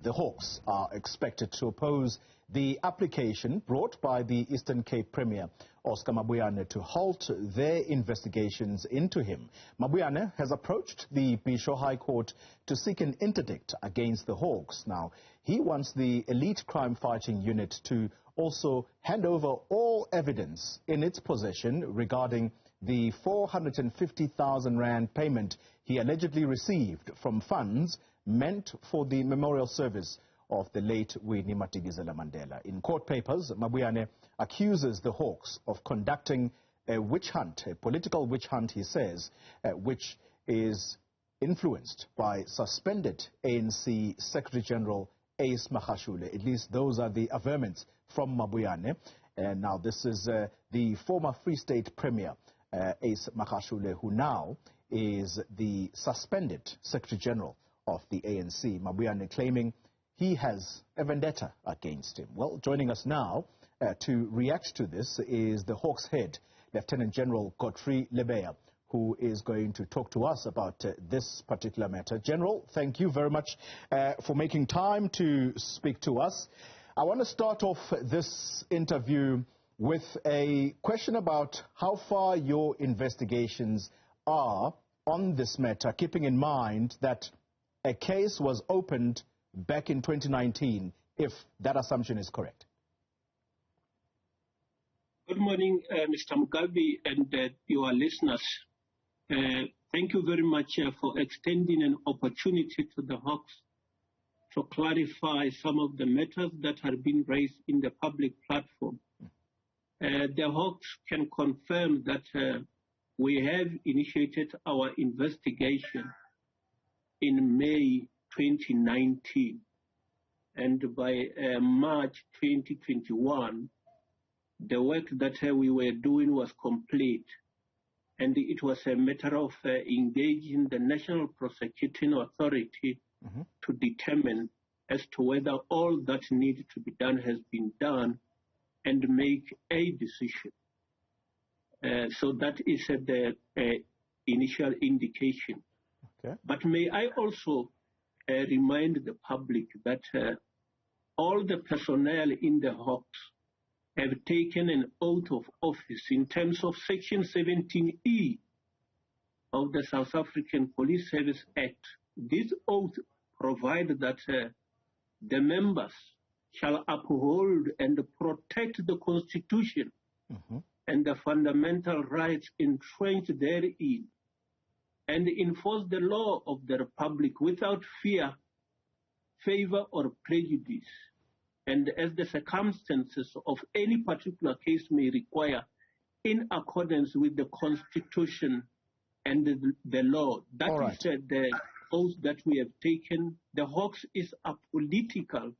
The Hawks are expected to oppose the application brought by the Eastern Cape Premier, Oscar Mabuyane, to halt their investigations into him. Mabuyane has approached the Bhisho High Court to seek an interdict against the Hawks. Now, he wants the elite crime-fighting unit to also hand over all evidence in its possession regarding the 450,000 rand payment he allegedly received from funds meant for the memorial service of the late Winnie Madikizela-Mandela. In court papers, Mabuyane accuses the Hawks of conducting a witch hunt, a political witch hunt, he says, which is influenced by suspended ANC Secretary-General Ace Magashule. At least those are the averments from Mabuyane. Now, this is the former Free State Premier, Ace Magashule, who now is the suspended Secretary-General of the ANC. Mabuyane claiming he has a vendetta against him. Well, joining us now to react to this is the Hawks head, Lieutenant General Godfrey Lebeya, who is going to talk to us about this particular matter. General, thank you very much for making time to speak to us. I want to start off this interview with a question about how far your investigations are on this matter, keeping in mind that a case was opened back in 2019, if that assumption is correct. Good morning, Mr. Mugabe and your listeners. Thank you very much for extending an opportunity to the Hawks to clarify some of the matters that have been raised in the public platform. The Hawks can confirm that we have initiated our investigation in May 2019, and by March 2021, the work that we were doing was complete, and it was a matter of engaging the National Prosecuting Authority to determine as to whether all that needed to be done has been done and make a decision. So that is the initial indication. Okay. But may I also remind the public that all the personnel in the Hawks have taken an oath of office in terms of Section 17E of the South African Police Service Act. This oath provides that the members shall uphold and protect the Constitution and the fundamental rights entrenched therein, and enforce the law of the Republic without fear, favor, or prejudice, and as the circumstances of any particular case may require, in accordance with the Constitution and the law. That is the oath that we have taken. The Hawks is apolitical.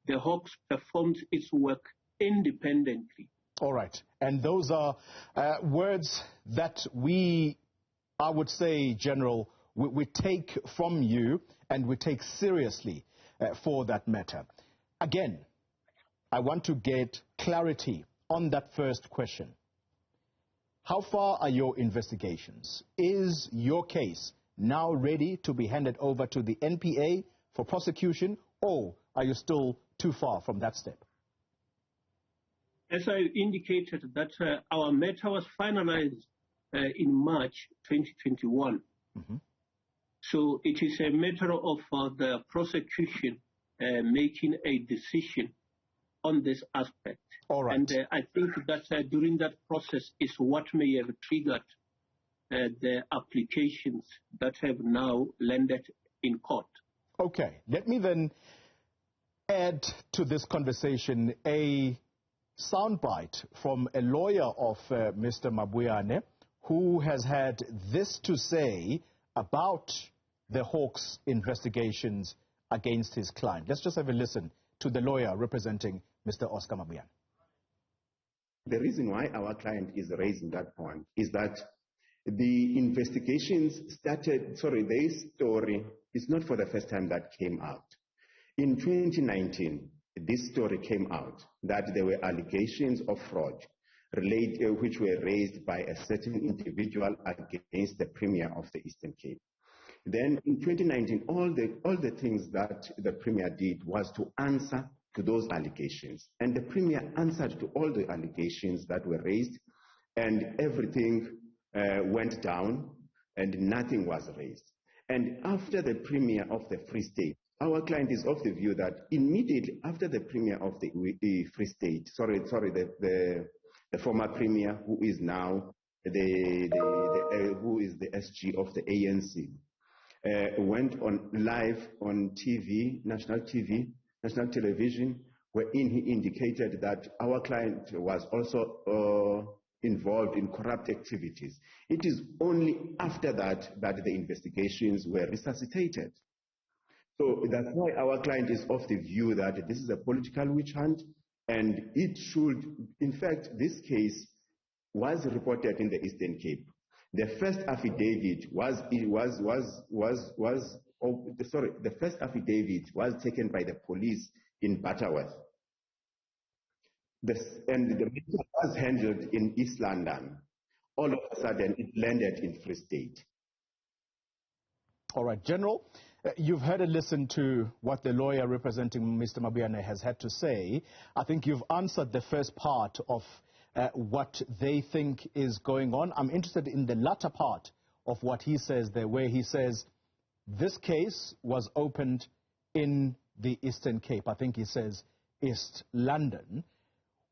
The Hawks performs its work independently. All right. And those are words that I would say, General, we take from you and we take seriously for that matter. Again, I want to get clarity on that first question. How far are your investigations? Is your case now ready to be handed over to the NPA for prosecution, or are you still too far from that step? As I indicated, that our matter was finalized in March 2021. So it is a matter of the prosecution making a decision on this aspect. All right. And I think that during that process is what may have triggered the applications that have now landed in court. Okay. Let me then add to this conversation a soundbite from a lawyer of Mr. Mabuyane, who has had this to say about the Hawks' investigations against his client. Let's just have a listen to the lawyer representing Mr. Oscar Mabuyane. The reason why our client is raising that point is that the investigations started, their story is not for the first time that came out. In 2019, this story came out that there were allegations of fraud which were raised by a certain individual against the Premier of the Eastern Cape. Then in 2019, all the things that the Premier did was to answer to those allegations. And the Premier answered to all the allegations that were raised, and everything went down, and nothing was raised. And after the Premier of the Free State, our client is of the view that immediately after the Premier of the Free State, the former Premier, who is now who is the SG of the ANC, went on live on TV, national television, wherein he indicated that our client was also involved in corrupt activities. It is only after that the investigations were resuscitated. So that's why our client is of the view that this is a political witch hunt, and it should, in fact, this case was reported in the Eastern Cape. The first affidavit the first affidavit was taken by the police in Butterworth. And the matter was handled in East London. All of a sudden, it landed in Free State. All right, General, you've heard and listened to what the lawyer representing Mr. Mabuyane has had to say. I think you've answered the first part of what they think is going on. I'm interested in the latter part of what he says there, where he says this case was opened in the Eastern Cape. I think he says East London.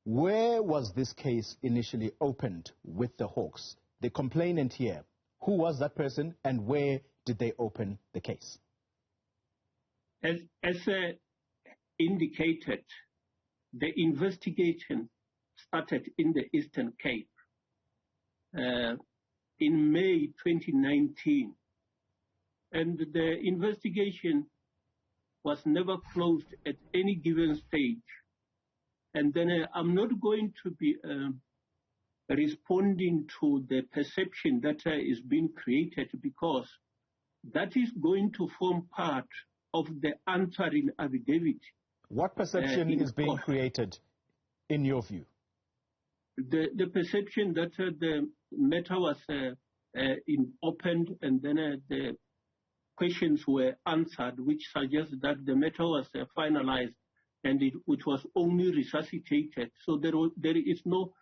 Where was this case initially opened with the Hawks? The complainant here, who was that person and where did they open the case? As indicated, the investigation started in the Eastern Cape in May 2019. And the investigation was never closed at any given stage. And then I'm not going to be responding to the perception that is being created, because that is going to form part of the answering affidavit. What perception is being created, in your view? The perception that the matter was opened and then the questions were answered, which suggests that the matter was finalized and it was only resuscitated. So there is no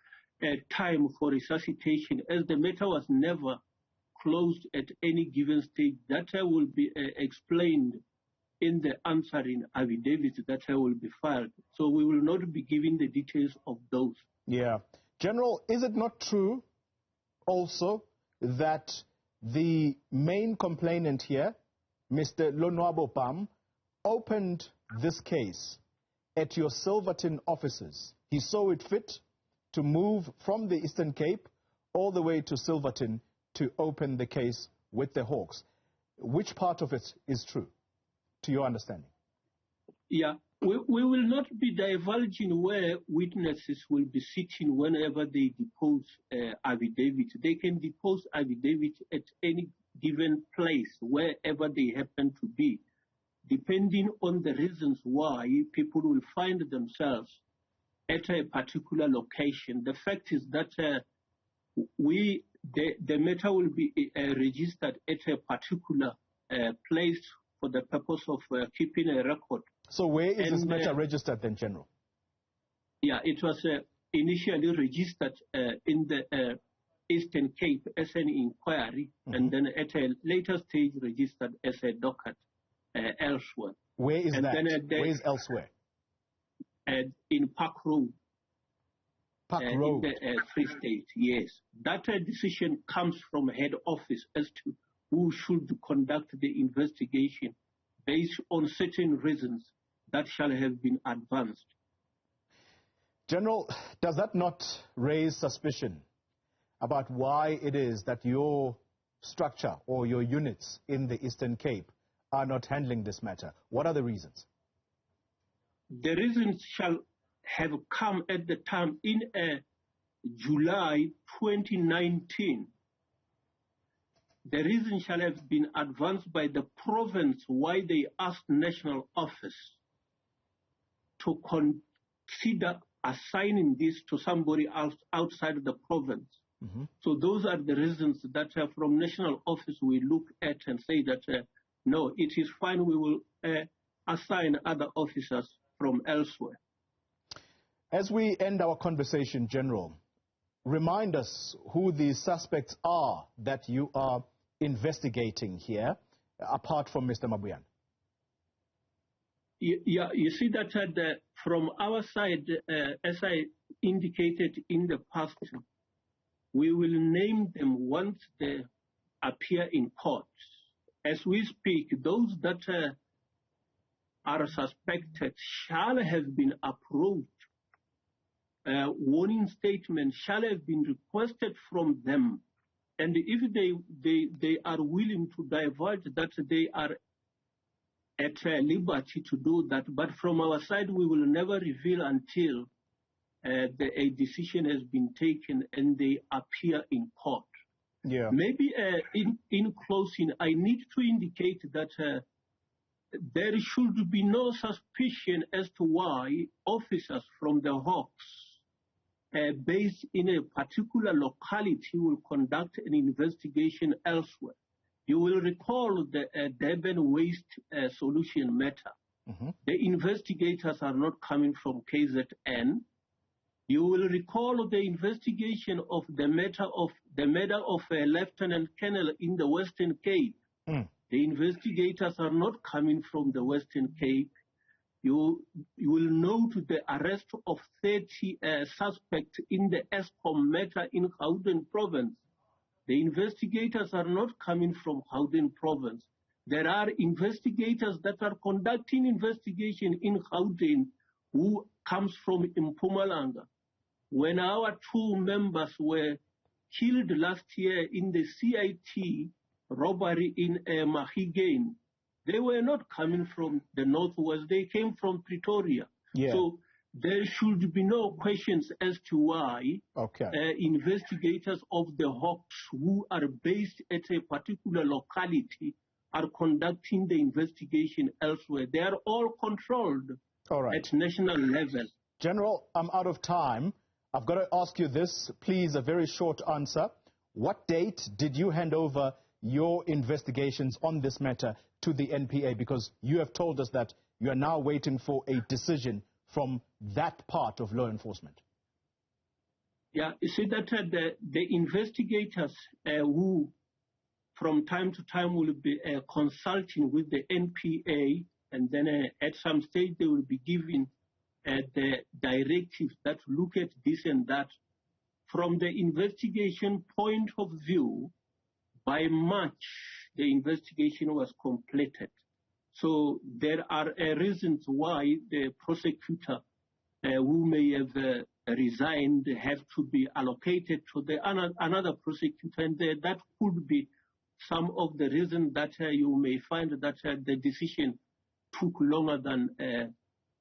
time for resuscitation, as the matter was never closed at any given stage. That will be explained in the answering affidavit that will be filed. So we will not be giving the details of those. Yeah. General, is it not true also that the main complainant here, Mr. Lonwabo Pam, opened this case at your Silverton offices? He saw it fit to move from the Eastern Cape all the way to Silverton to open the case with the Hawks. Which part of it is true, to your understanding? Yeah, we will not be divulging where witnesses will be sitting whenever they depose affidavit. They can depose affidavit at any given place, wherever they happen to be, depending on the reasons why people will find themselves at a particular location. The fact is that the matter will be registered at a particular place for the purpose of keeping a record. So where is this matter registered then, General? Yeah, it was initially registered in the Eastern Cape as an inquiry, and then at a later stage registered as a docket elsewhere. Where is that? Where is elsewhere? In Park Road. Park Road? In the Free State, yes. That decision comes from head office as to who should conduct the investigation based on certain reasons that shall have been advanced. General, does that not raise suspicion about why it is that your structure or your units in the Eastern Cape are not handling this matter? What are the reasons? The reasons shall have come at the time in July 2019. The reason shall have been advanced by the province why they asked National Office to consider assigning this to somebody else outside the province. So those are the reasons that from national office we look at and say that, no, it is fine, we will assign other officers from elsewhere. As we end our conversation, General, remind us who the suspects are that you are investigating here, apart from Mr. Mabuyane. Yeah, you see that from our side, as I indicated in the past, we will name them once they appear in court. As we speak, those that are suspected shall have been approached. Warning statements shall have been requested from them. And if they are willing to divulge that, they are at liberty to do that. But from our side, we will never reveal until a decision has been taken and they appear in court. Yeah. Maybe in closing, I need to indicate that there should be no suspicion as to why officers from the Hawks based in a particular locality will conduct an investigation elsewhere. You will recall the Durban waste solution matter. The investigators are not coming from KZN. You will recall the investigation of the matter of a Lieutenant Colonel in the Western Cape. The investigators are not coming from the Western Cape. You will note the arrest of 30 suspects in the Eskom matter in Gauteng province. The investigators are not coming from Gauteng province. There are investigators that are conducting investigation in Gauteng who comes from Mpumalanga. When our 2 members were killed last year in the CIT robbery in Mahigane, they were not coming from the northwest, they came from Pretoria. Yeah. So there should be no questions as to why investigators of the Hawks who are based at a particular locality are conducting the investigation elsewhere. They are all controlled at national level. General, I'm out of time. I've got to ask you this, please, a very short answer. What date did you hand over your investigations on this matter to the NPA? Because you have told us that you are now waiting for a decision from that part of law enforcement. Yeah, you see that the investigators who from time to time will be consulting with the NPA, and then at some stage they will be given the directives that look at this and that. From the investigation point of view, by March, the investigation was completed. So there are reasons why the prosecutor who may have resigned have to be allocated to another prosecutor, and that could be some of the reasons that you may find that the decision took longer than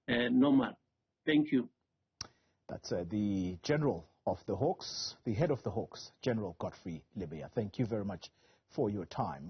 normal. Thank you. That's the General of the Hawks, the head of the Hawks, General Godfrey Lebeya. Thank you very much for your time.